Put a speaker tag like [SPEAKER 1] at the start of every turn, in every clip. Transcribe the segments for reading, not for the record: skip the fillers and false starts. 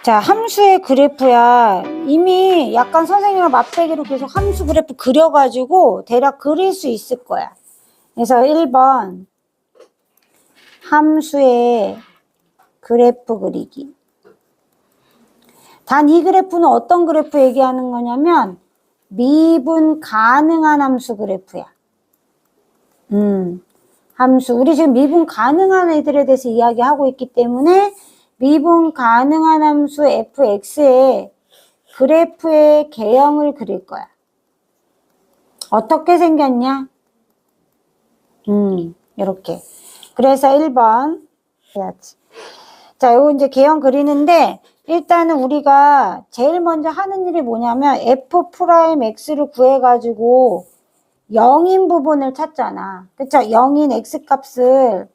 [SPEAKER 1] 자, 함수의 그래프야. 이미 약간 선생님이랑 맛배기로 계속 함수 그래프 그려가지고 대략 그릴 수 있을 거야. 그래서 1번 함수의 그래프 그리기. 단 이 그래프는 어떤 그래프 얘기하는 거냐면 미분 가능한 함수 그래프야. 함수. 우리 지금 미분 가능한 애들에 대해서 이야기하고 있기 때문에 미분 가능한 함수 fx의 그래프의 개형을 그릴 거야. 어떻게 생겼냐? 이렇게. 그래서 1번 해야지. 자, 요거 이제 개형 그리는데 일단은 우리가 제일 먼저 하는 일이 뭐냐면 f'x를 구해가지고 0인 부분을 찾잖아. 그쵸? 0인 x값을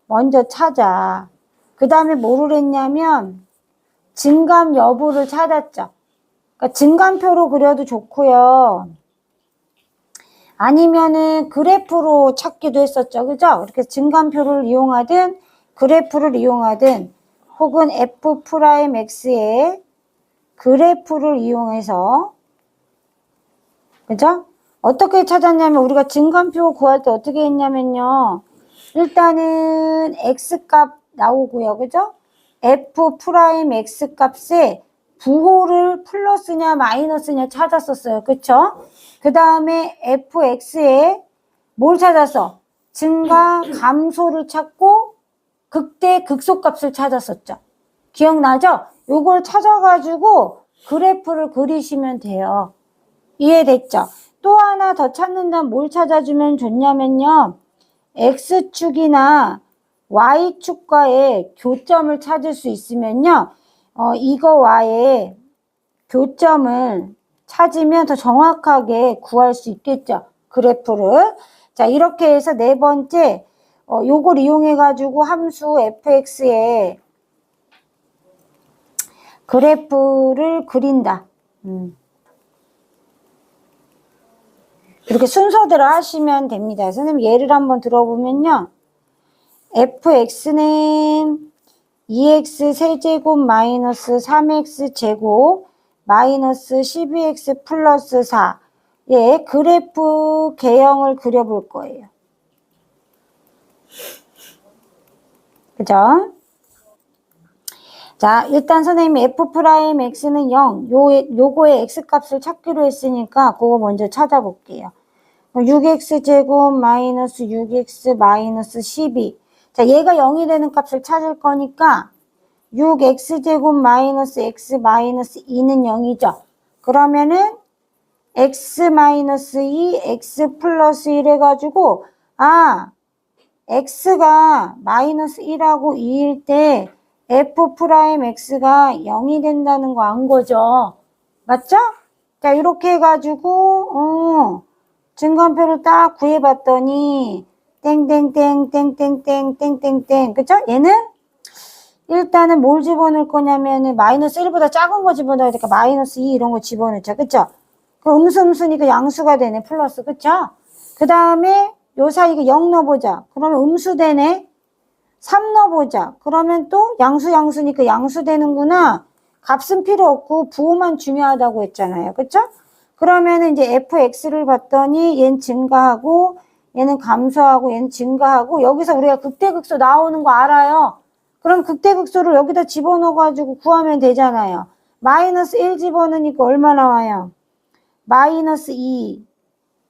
[SPEAKER 1] 먼저 찾아. 그 다음에 뭐를 했냐면 증감 여부를 찾았죠. 그러니까 증감표로 그려도 좋고요. 아니면은 그래프로 찾기도 했었죠. 그죠? 이렇게 증감표를 이용하든 그래프를 이용하든 혹은 f'x의 그래프를 이용해서 그죠? 어떻게 찾았냐면 우리가 증감표 구할 때 어떻게 했냐면요. 일단은 x값 나오고요. 그죠? f'x 값에 부호를 플러스냐 마이너스냐 찾았었어요. 그쵸? 그 다음에 fx에 뭘 찾았어? 증가 감소를 찾고 극대 극소값을 찾았었죠. 기억나죠? 요걸 찾아가지고 그래프를 그리시면 돼요. 이해됐죠? 또 하나 더 찾는다면 뭘 찾아주면 좋냐면요. x축이나 y축과의 교점을 찾을 수 있으면요. 이거와의 교점을 찾으면 더 정확하게 구할 수 있겠죠. 그래프를. 자, 이렇게 해서 네 번째, 요걸 이용해가지고 함수 fx의 그래프를 그린다. 이렇게 순서대로 하시면 됩니다. 선생님 예를 한번 들어보면요. fx는 2x 세제곱 마이너스 3x 제곱 마이너스 12x 플러스 4의 그래프 개형을 그려볼 거예요. 그죠? 자, 일단 선생님이 f'x는 0, 요거의 x값을 찾기로 했으니까 그거 먼저 찾아볼게요. 6x 제곱 마이너스 6x 마이너스 12. 자, 얘가 0이 되는 값을 찾을 거니까 6x 제곱 마이너스 x 마이너스 2는 0이죠. 그러면은 x 마이너스 2, x 플러스 1 해가지고 x가 마이너스 1하고 2일 때 f'x가 0이 된다는 거 안 거죠. 맞죠? 자, 이렇게 해가지고 증감표를 딱 구해봤더니 땡땡땡땡땡땡땡땡땡 그쵸? 얘는 일단은 뭘 집어넣을 거냐면은 마이너스 1보다 작은 거 집어넣어야 되니까 마이너스 2 이런 거 집어넣자. 그쵸? 그럼 음수니까 양수가 되네. 플러스. 그쵸? 그 다음에 요 사이가 0 넣어보자. 그러면 음수 되네. 3 넣어보자. 그러면 또 양수니까 양수 되는구나. 값은 필요 없고 부호만 중요하다고 했잖아요. 그쵸? 그러면은 이제 fx를 봤더니 얘는 증가하고 얘는 감소하고 얘는 증가하고 여기서 우리가 극대극소 나오는 거 알아요. 그럼 극대극소를 여기다 집어넣어가지고 구하면 되잖아요. 마이너스 1 집어넣으니까 얼마 나와요? 마이너스 2,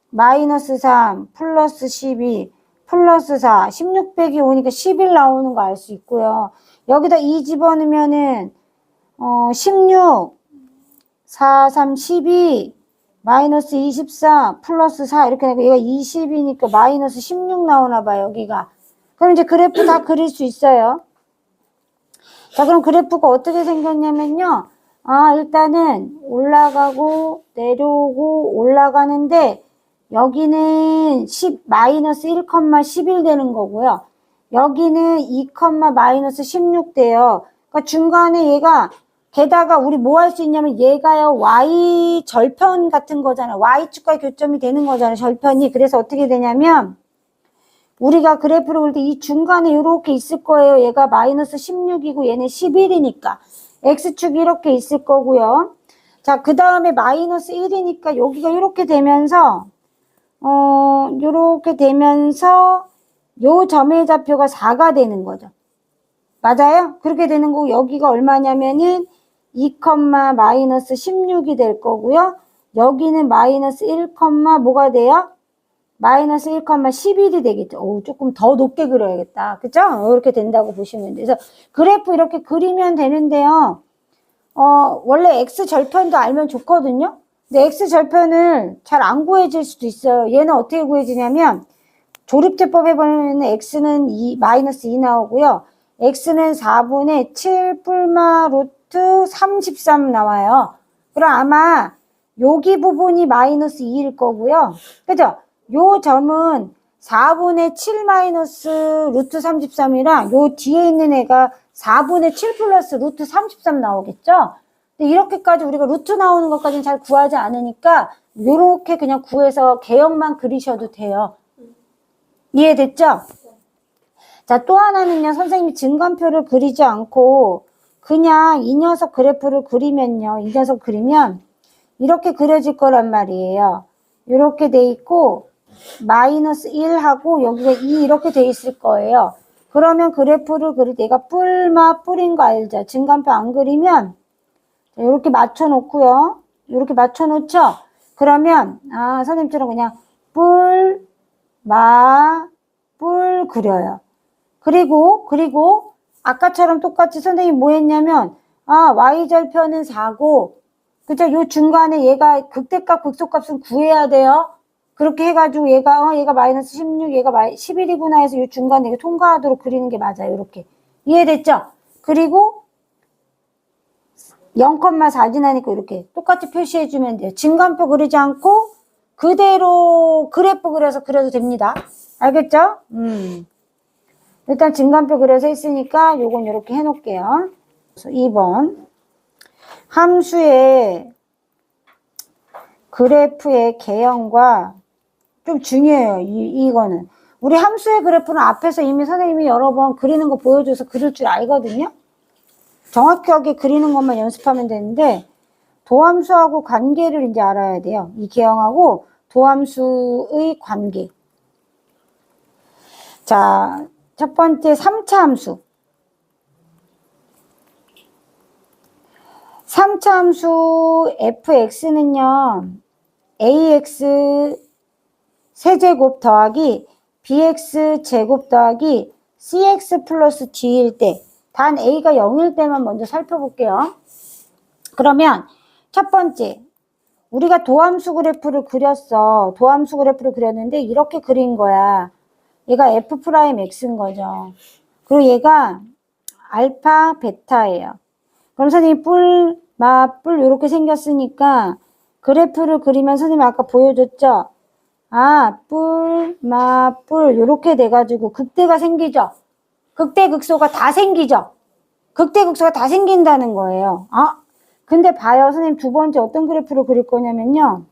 [SPEAKER 1] 마이너스 3, 플러스 12, 플러스 4, 16 빼기 5니까 11 나오는 거 알 수 있고요. 여기다 2 집어넣으면은 16, 4, 3, 12, 마이너스 24, 플러스 4 이렇게 되고 얘가 20이니까 마이너스 16 나오나 봐요, 여기가. 그럼 이제 그래프 다 그릴 수 있어요. 자, 그럼 그래프가 어떻게 생겼냐면요. 일단은 올라가고 내려오고 올라가는데 여기는 마이너스 1, 11 되는 거고요. 여기는 2, 마이너스 16 돼요. 그러니까 중간에 얘가 게다가 우리 뭐 할 수 있냐면 얘가요 y 절편 같은 거잖아요. y축과 교점이 되는 거잖아요. 절편이. 그래서 어떻게 되냐면 우리가 그래프를 볼 때 이 중간에 이렇게 있을 거예요. 얘가 마이너스 16이고 얘는 11이니까 x축이 이렇게 있을 거고요. 자, 그 다음에 마이너스 1이니까 여기가 이렇게 되면서 요렇게 되면서 요 점의 좌표가 4가 되는 거죠. 맞아요? 그렇게 되는 거고 여기가 얼마냐면은 2, 마이너스 16이 될 거고요. 여기는 마이너스 1, 뭐가 돼요? 마이너스 1, 11이 되겠죠. 오, 조금 더 높게 그려야겠다. 그죠? 이렇게 된다고 보시면 돼요. 그래서 그래프 이렇게 그리면 되는데요. 원래 x절편도 알면 좋거든요. 근데 x절편을 잘 안 구해질 수도 있어요. 얘는 어떻게 구해지냐면 조립제법 해보면 x는 마이너스 2 나오고요. x는 4분의 7 뿔마 루트 33 나와요. 그럼 아마 여기 부분이 마이너스 2일 거고요. 그죠? 요 점은 4분의 7 마이너스 루트 33이랑 요 뒤에 있는 애가 4분의 7 플러스 루트 33 나오겠죠? 근데 이렇게까지 우리가 루트 나오는 것까지는 잘 구하지 않으니까 요렇게 그냥 구해서 개형만 그리셔도 돼요. 이해됐죠? 자, 또 하나는요, 선생님이 증간표를 그리지 않고 그냥 이 녀석 그래프를 그리면요, 이 녀석 그리면 이렇게 그려질 거란 말이에요. 이렇게 돼 있고 마이너스 1하고 여기가 2 이렇게 돼 있을 거예요. 그러면 그래프를 그릴 때 얘가 뿔마 뿔인 거 알죠? 증간표 안 그리면 이렇게 맞춰 놓고요. 이렇게 맞춰 놓죠? 그러면 선생님처럼 그냥 뿔, 마, 뿔 그려요. 그리고 아까처럼 똑같이 선생님이 뭐 했냐면 y절편은 4고 그죠? 요 중간에 얘가 극대값 극소값은 구해야 돼요. 그렇게 해가지고 얘가 마이너스 16, 얘가 11이구나 해서 요 중간에 이거 통과하도록 그리는 게 맞아요. 이렇게. 이해됐죠? 그리고 0,4 지나니까 이렇게 똑같이 표시해주면 돼요. 증간표 그리지 않고 그대로 그래프 그려도 됩니다. 알겠죠? 일단 증간표 그려서 했으니까 요건 이렇게 해놓을게요. 2번. 함수의 그래프의 개형과 좀 중요해요. 이거는. 우리 함수의 그래프는 앞에서 이미 선생님이 여러 번 그리는 거 보여줘서 그릴 줄 알거든요. 정확하게 그리는 것만 연습하면 되는데 도함수하고 관계를 이제 알아야 돼요. 이 개형하고 도함수의 관계. 자, 첫 번째 3차 함수. 3차 함수 fx는요. ax 세제곱 더하기 bx 제곱 더하기 cx 플러스 g일 때 단 a가 0일 때만 먼저 살펴볼게요. 그러면 첫 번째 우리가 도함수 그래프를 그렸어. 도함수 그래프를 그렸는데 이렇게 그린 거야. 얘가 f'x인 거죠. 그리고 얘가 알파 베타예요. 그럼 선생님 뿔, 마, 뿔 이렇게 생겼으니까 그래프를 그리면 선생님 아까 보여줬죠? 뿔, 마, 뿔 이렇게 돼가지고 극대가 생기죠? 극대 극소가 다 생기죠? 극대 극소가 다 생긴다는 거예요. 근데 봐요. 선생님 두 번째 어떤 그래프를 그릴 거냐면요.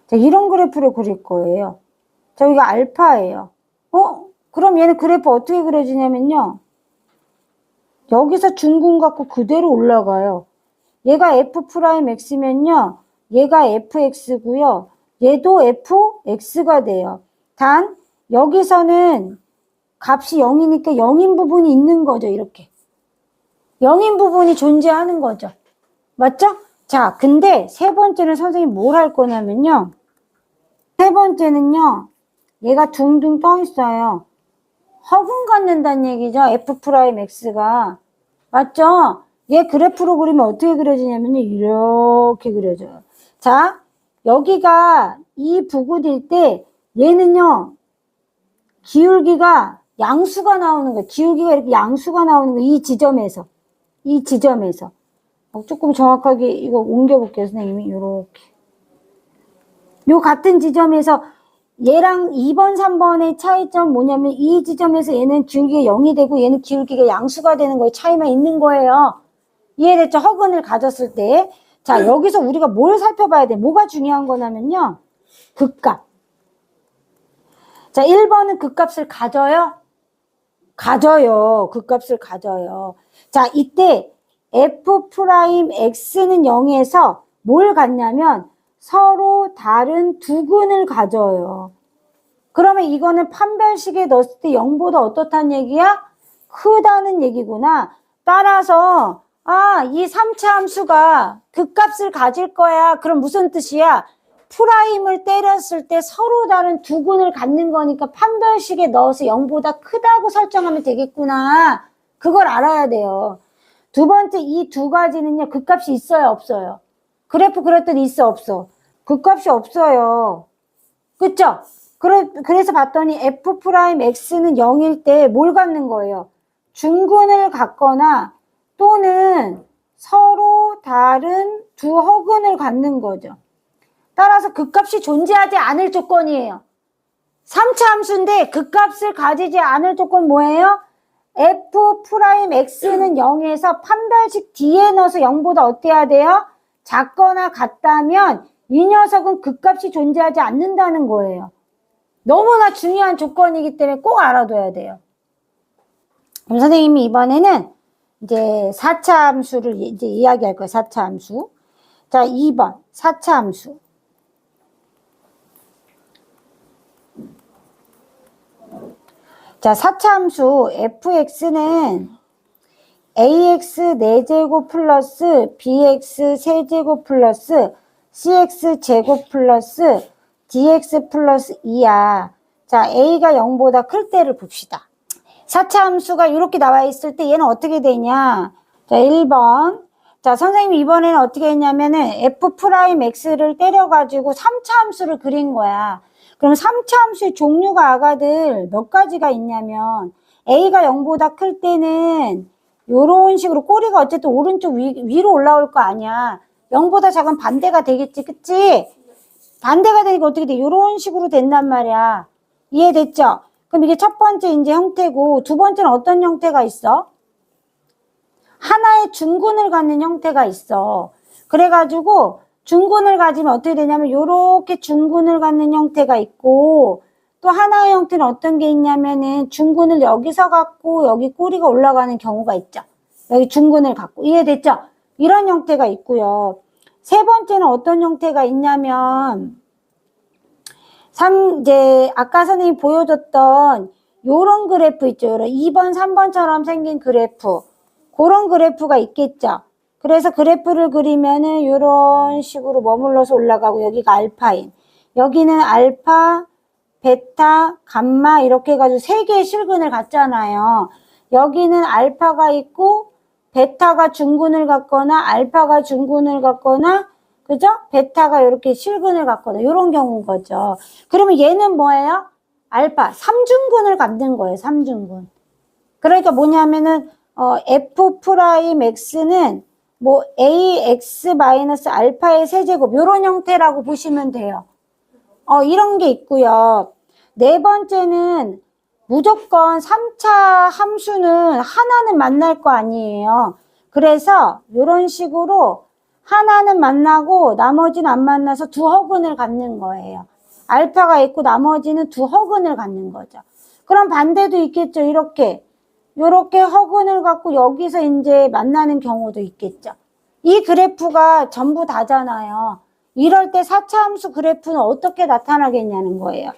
[SPEAKER 1] 자, 이런 그래프를 그릴 거예요. 자, 여기가 알파예요. 그럼 얘는 그래프 어떻게 그려지냐면요. 여기서 중근 갖고 그대로 올라가요. 얘가 f'x면요. 얘가 fx고요. 얘도 fx가 돼요. 단 여기서는 값이 0이니까 0인 부분이 있는 거죠. 이렇게. 0인 부분이 존재하는 거죠. 맞죠? 자, 근데 세 번째는 선생님 뭘 할 거냐면요. 세 번째는요. 얘가 둥둥 떠 있어요. 허근 갖는다는 얘기죠. f'x가. 맞죠? 얘 그래프로 그리면 어떻게 그려지냐면요. 이렇게 그려져요. 자, 여기가 이 부근일 때 얘는요. 기울기가 양수가 나오는 거예요. 기울기가 이렇게 양수가 나오는 거예요. 이 지점에서. 조금 정확하게 이거 옮겨볼게요. 선생님이. 요렇게. 요 같은 지점에서 얘랑 2번, 3번의 차이점 뭐냐면 이 지점에서 얘는 기울기가 0이 되고 얘는 기울기가 양수가 되는 거예요. 차이만 있는 거예요. 이해됐죠? 허근을 가졌을 때. 자, 여기서 우리가 뭘 살펴봐야 돼? 뭐가 중요한 거냐면요. 극값. 자, 1번은 극값을 가져요? 가져요. 극값을 가져요. 자, 이때 f'x는 0에서 뭘 갖냐면 서로 다른 두근을 가져요. 그러면 이거는 판별식에 넣었을 때 0보다 어떻다는 얘기야? 크다는 얘기구나. 따라서 이 3차 함수가 극값을 가질 거야. 그럼 무슨 뜻이야? 프라임을 때렸을 때 서로 다른 두근을 갖는 거니까 판별식에 넣어서 0보다 크다고 설정하면 되겠구나. 그걸 알아야 돼요. 두 번째 이 두 가지는요. 극값이 있어요? 없어요? 그래프 그렸더니 있어? 없어? 극값이 없어요. 그쵸? 그래서 봤더니 f'x는 0일 때 뭘 갖는 거예요? 중근을 갖거나 또는 서로 다른 두 허근을 갖는 거죠. 따라서 극값이 존재하지 않을 조건이에요. 3차 함수인데 극값을 가지지 않을 조건 뭐예요? f'x는 0에서 판별식 뒤에 넣어서 0보다 어때야 돼요? 작거나 같다면 이 녀석은 극값이 존재하지 않는다는 거예요. 너무나 중요한 조건이기 때문에 꼭 알아둬야 돼요. 그럼 선생님이 이번에는 이제 4차 함수를 이제 이야기할 거예요. 4차 함수. 자, 2번 4차 함수. 자, 4차 함수 fx는 ax 4제곱 플러스 bx 세제곱 플러스 cx 제곱 플러스 dx 플러스 2야. 자, a가 0보다 클 때를 봅시다. 4차 함수가 이렇게 나와 있을 때 얘는 어떻게 되냐. 자, 1번. 자, 선생님이 이번에는 어떻게 했냐면은 f'x를 때려가지고 3차 함수를 그린 거야. 그럼 3차 함수의 종류가 아가들 몇 가지가 있냐면 a가 0보다 클 때는 요런 식으로 꼬리가 어쨌든 오른쪽 위로 올라올 거 아니야. 0보다 작은 반대가 되겠지. 그치? 반대가 되니까 어떻게 돼? 요런 식으로 된단 말이야. 이해됐죠? 그럼 이게 첫 번째 이제 형태고 두 번째는 어떤 형태가 있어? 하나의 중근을 갖는 형태가 있어. 그래가지고 중근을 가지면 어떻게 되냐면 요렇게 중근을 갖는 형태가 있고 또 하나의 형태는 어떤 게 있냐면은 중근을 여기서 갖고 여기 꼬리가 올라가는 경우가 있죠. 여기 중근을 갖고. 이해됐죠? 이런 형태가 있고요. 세 번째는 어떤 형태가 있냐면 이제 아까 선생님이 보여줬던 요런 그래프 있죠. 요런 2번, 3번처럼 생긴 그래프. 그런 그래프가 있겠죠. 그래서 그래프를 그리면은 요런 식으로 머물러서 올라가고 여기가 알파인. 여기는 알파, 베타, 감마 이렇게 해가지고 세 개의 실근을 갖잖아요. 여기는 알파가 있고 베타가 중근을 갖거나 알파가 중근을 갖거나 그죠? 베타가 이렇게 실근을 갖거나 이런 경우인 거죠. 그러면 얘는 뭐예요? 알파 3중근을 갖는 거예요. 3중근. 그러니까 뭐냐면은 f'x는 뭐 ax 마이너스 알파의 세제곱 이런 형태라고 보시면 돼요. 이런 게 있고요. 네 번째는 무조건 3차 함수는 하나는 만날 거 아니에요. 그래서 이런 식으로 하나는 만나고 나머지는 안 만나서 두 허근을 갖는 거예요. 알파가 있고 나머지는 두 허근을 갖는 거죠. 그럼 반대도 있겠죠. 이렇게 허근을 갖고 여기서 이제 만나는 경우도 있겠죠. 이 그래프가 전부 다잖아요. 이럴 때 4차 함수 그래프는 어떻게 나타나겠냐는 거예요.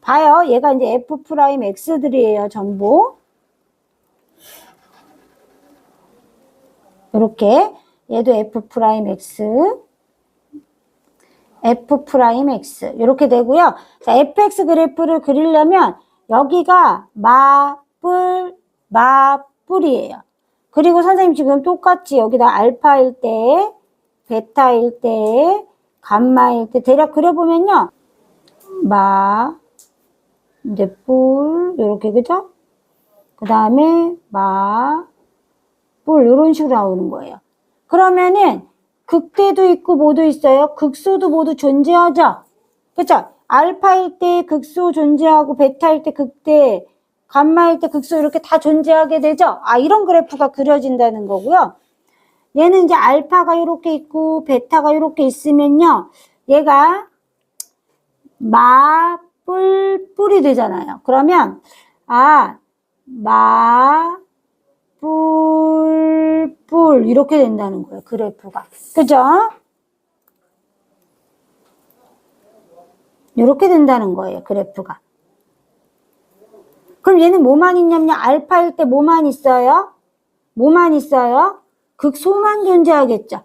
[SPEAKER 1] 봐요. 얘가 이제 f'x들이에요. 전부. 이렇게 얘도 f'x 이렇게 되고요. 자, fx 그래프를 그리려면 여기가 마뿔이에요. 그리고 선생님 지금 똑같이 여기다 알파일 때, 베타일 때, 감마일 때 대략 그려보면요. 이제 뿔 요렇게 그죠? 그 다음에 뿔 요런 식으로 나오는 거예요. 그러면은 극대도 있고 뭐도 있어요? 극소도 모두 존재하죠? 그쵸? 알파일 때 극소 존재하고 베타일 때 극대, 감마일 때 극소 이렇게 다 존재하게 되죠? 이런 그래프가 그려진다는 거고요. 얘는 이제 알파가 이렇게 있고 베타가 이렇게 있으면요. 얘가 뿔이 되잖아요. 그러면 뿔 뿔 이렇게 된다는 거예요. 그래프가. 그죠? 이렇게 된다는 거예요. 그래프가. 그럼 얘는 뭐만 있냐면 알파일 때 뭐만 있어요? 뭐만 있어요? 극소만 존재하겠죠.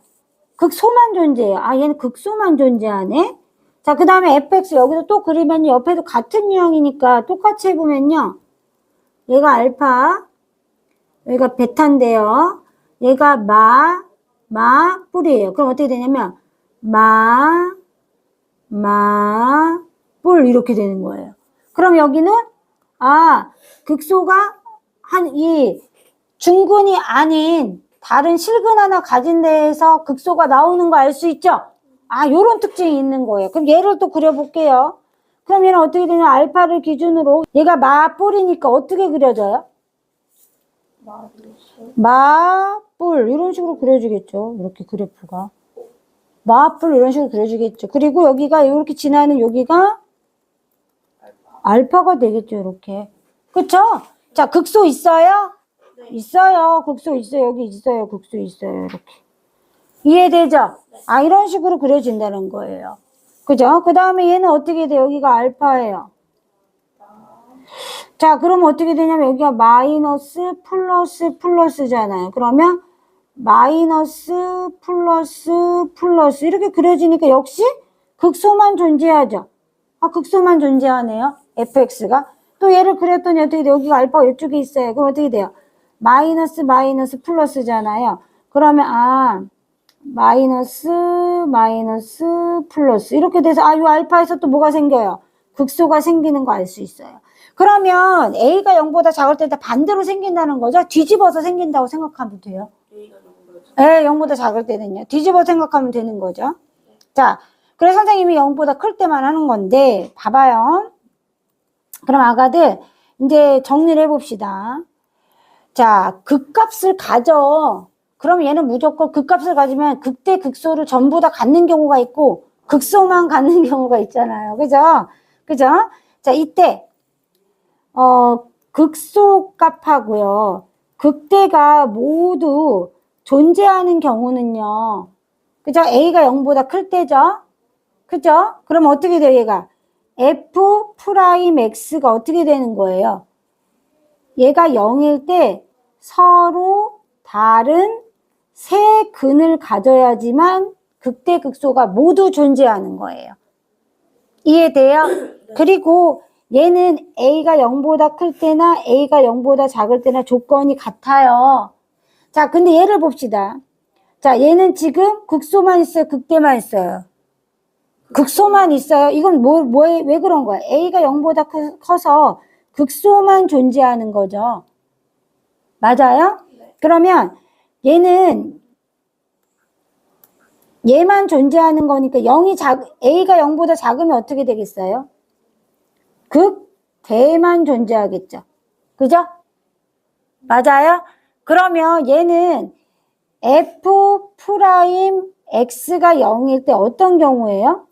[SPEAKER 1] 극소만 존재해요. 아, 얘는 극소만 존재하네. 자, 그 다음에 fx 여기서 또 그리면 옆에도 같은 유형이니까 똑같이 해보면요. 얘가 알파, 여기가 베타인데요. 얘가 뿔이에요. 그럼 어떻게 되냐면 뿔 이렇게 되는 거예요. 그럼 여기는 극소가 이 중근이 아닌 다른 실근 하나 가진 데에서 극소가 나오는 거 알 수 있죠? 요런 특징이 있는 거예요. 그럼 얘를 또 그려볼게요. 그럼 얘는 어떻게 되냐? 알파를 기준으로 얘가 뿔이니까 어떻게 그려져요? 뿔 이런 식으로 그려지겠죠. 이렇게 그래프가 뿔 이런 식으로 그려지겠죠. 그리고 여기가 이렇게 지나는 여기가 알파가 되겠죠. 이렇게. 그쵸? 자, 극소 있어요? 네. 있어요. 극소 있어요. 여기 있어요. 극소 있어요. 이렇게. 이해되죠? 이런 식으로 그려진다는 거예요. 그죠? 그 다음에 얘는 어떻게 돼요? 여기가 알파예요. 자, 그럼 어떻게 되냐면 여기가 마이너스 플러스잖아요. 그러면 마이너스 플러스 이렇게 그려지니까 역시 극소만 존재하죠. 극소만 존재하네요. fx가. 또 얘를 그렸더니 어떻게 돼요? 여기가 알파가 이쪽에 있어요. 그럼 어떻게 돼요? 마이너스 플러스잖아요. 그러면 마이너스 플러스 이렇게 돼서 이 알파에서 또 뭐가 생겨요? 극소가 생기는 거 알 수 있어요. 그러면 a가 0보다 작을 때 반대로 생긴다는 거죠? 뒤집어서 생긴다고 생각하면 돼요. 네, 0보다 작을 때는요. 뒤집어 생각하면 되는 거죠. 자, 그래서 선생님이 0보다 클 때만 하는 건데 봐봐요. 그럼 아가들 이제 정리를 해봅시다. 자, 극값을 가져. 그럼 얘는 무조건 극값을 가지면 극대 극소를 전부 다 갖는 경우가 있고 극소만 갖는 경우가 있잖아요. 그죠? 그죠? 자, 이때 극소 값하고요. 극대가 모두 존재하는 경우는요. 그죠? A가 0보다 클 때죠? 그죠? 그럼 어떻게 돼요, 얘가? F'X가 어떻게 되는 거예요? 얘가 0일 때 서로 다른 세 근을 가져야지만 극대 극소가 모두 존재하는 거예요. 이해돼요? 그리고 얘는 A가 0보다 클 때나 A가 0보다 작을 때나 조건이 같아요. 자, 근데 얘를 봅시다. 자, 얘는 지금 극소만 있어요? 극대만 있어요? 극소만 있어요? 이건 왜 그런 거야? A가 0보다 커서 극소만 존재하는 거죠. 맞아요? 네. 그러면 얘만 존재하는 거니까 A가 0보다 작으면 어떻게 되겠어요? 극대만 존재하겠죠. 그죠? 맞아요? 그러면 얘는 F'X가 0일 때 어떤 경우예요?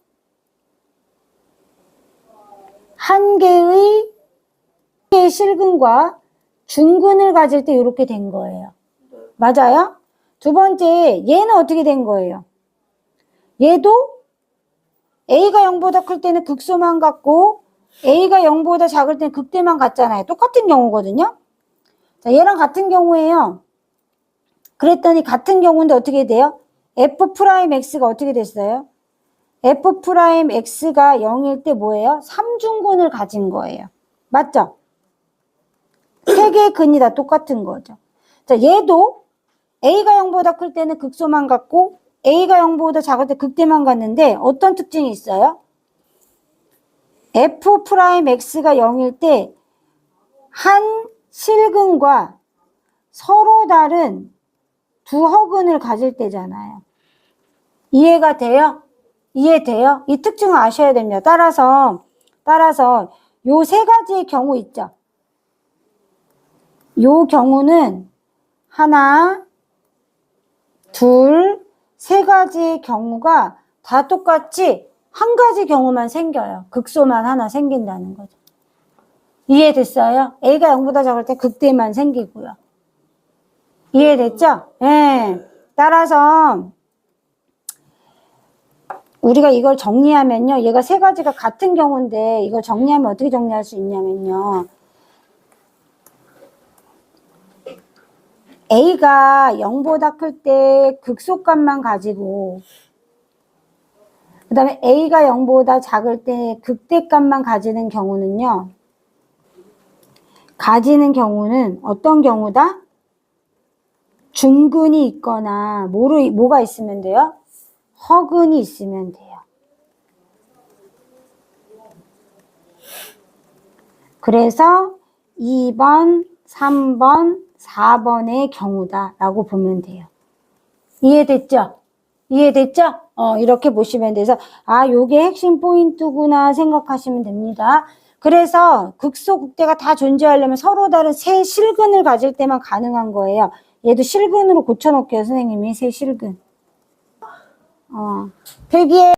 [SPEAKER 1] 한 개의 실근과 중근을 가질 때 이렇게 된 거예요. 맞아요? 두 번째, 얘는 어떻게 된 거예요? 얘도 A가 0보다 클 때는 극소만 갖고 A가 0보다 작을 때는 극대만 갖잖아요. 똑같은 경우거든요. 자, 얘랑 같은 경우예요. 그랬더니 같은 경우인데 어떻게 돼요? F'X가 어떻게 됐어요? F'X가 0일 때 뭐예요? 3중근을 가진 거예요. 맞죠? 세 개의 근이 다 똑같은 거죠. 자, 얘도 A가 0보다 클 때는 극소만 갖고 A가 0보다 작을 때 극대만 갖는데 어떤 특징이 있어요? F'X가 0일 때 한 실근과 서로 다른 두 허근을 가질 때잖아요. 이해가 돼요? 이해돼요? 이 특징을 아셔야 됩니다. 따라서 요 세 가지의 경우 있죠. 요 경우는 하나, 둘, 세 가지의 경우가 다 똑같이 한 가지 경우만 생겨요. 극소만 하나 생긴다는 거죠. 이해됐어요? A가 0보다 작을 때 극대만 생기고요. 이해됐죠? 예. 따라서 우리가 이걸 정리하면요. 얘가 세 가지가 같은 경우인데 이걸 정리하면 어떻게 정리할 수 있냐면요. A가 0보다 클 때 극소값만 가지고 그 다음에 A가 0보다 작을 때 극대값만 가지는 경우는요. 어떤 경우다? 중근이 있거나 뭐가 있으면 돼요? 허근이 있으면 돼요. 그래서 2번, 3번, 4번의 경우다 라고 보면 돼요. 이해됐죠? 이해됐죠? 이렇게 보시면 돼서 요게 핵심 포인트구나 생각하시면 됩니다. 그래서 극소, 극대가 다 존재하려면 서로 다른 세 실근을 가질 때만 가능한 거예요. 얘도 실근으로 고쳐놓을게요, 선생님이. 세 실근. 필기해.